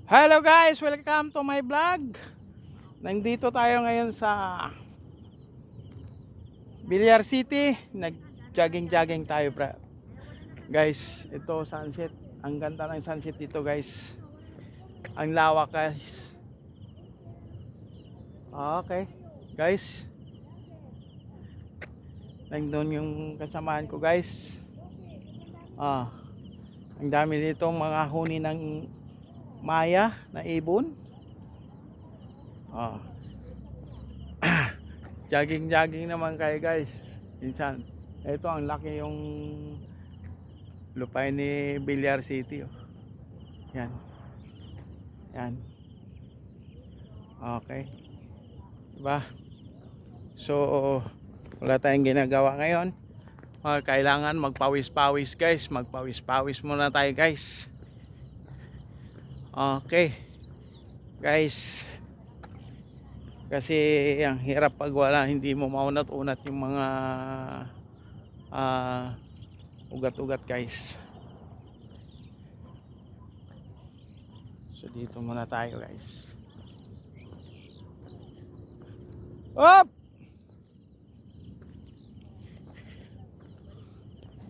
Hello guys, welcome to my vlog. Nandito tayo ngayon sa Villar City. Nag-jogging tayo, bro. Guys, ito sunset. Ang ganda ng sunset dito, guys. Ang lawak, guys. Okay. Guys, nandun yung kasamaan ko, guys. Ang dami ditong mga huni ng maya na ibon. Jogging naman kayo, guys. Minsan, ito ang laki yung lupain ni Villar City. Yan. Yan. Okay. Diba? So, wala tayong ginagawa ngayon. Kailangan magpawis-pawis, guys. Magpawis-pawis muna tayo, guys. Okay. Guys, kasi ang hirap pag wala, hindi mo maunat-unat yung mga ugat-ugat, guys. So dito muna tayo, guys. Op!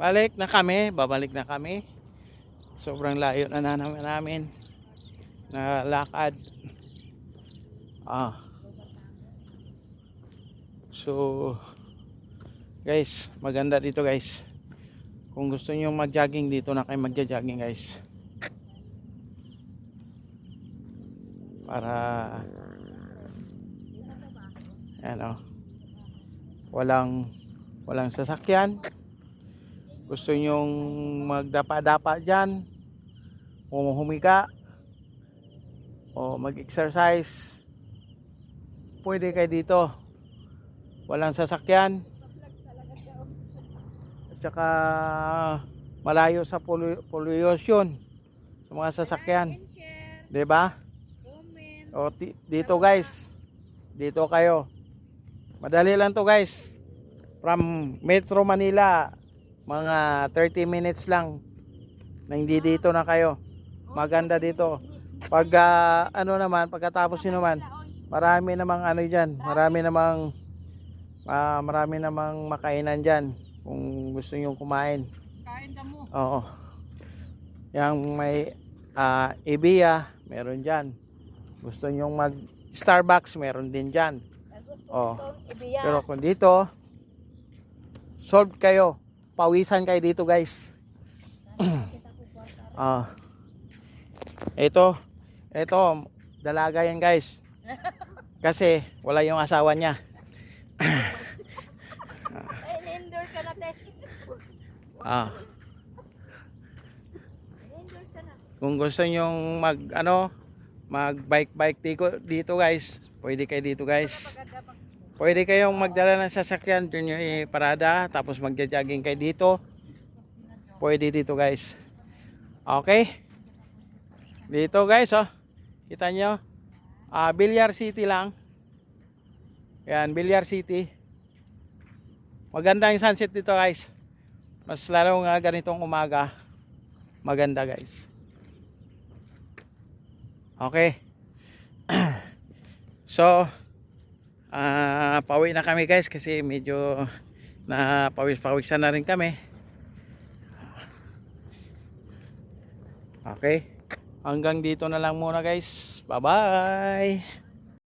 Babalik na kami. Sobrang layo na namin na lakad. So guys, maganda dito, guys. Kung gusto niyo mag-jogging dito na kayo magja-jogging, guys. Para ano, walang sasakyan. Gusto nyong magdapa-dapa dyan, o humiga, o mag-exercise, pwede kayo dito. Walang sasakyan, at saka malayo sa pollution sa mga sasakyan, diba? O dito, guys, dito kayo. Madali lang to, guys. From Metro Manila, mga 30 minutes lang na hindi dito na kayo. Maganda dito. Pag ano naman, pagkatapos nyo naman, marami namang ano dyan, marami namang makainan dyan kung gusto nyo kumain. Oo. Yang may Ibiya, meron dyan. Gusto nyo mag Starbucks, meron din dyan. Pero kung dito, solve kayo, pawisan kayo dito, guys. Ito dalaga yan, guys, kasi wala yung asawa niya. In-endorse ka natin. Kung gusto nyong mag bike dito, guys, pwede kayo dito, guys. Pwede kayong magdala ng sasakyan, dun yung parada, tapos magja-jogging kayo dito. Pwede dito, guys. Okay? Dito, guys, kita nyo, Villar City lang. Yan, Villar City. Maganda yung sunset dito, guys. Mas lalo nga ganitong umaga, maganda, guys. Okay. So pauwi na kami, guys, kasi medyo na pawisan na rin kami. Okay, hanggang dito na lang muna, guys. Bye bye.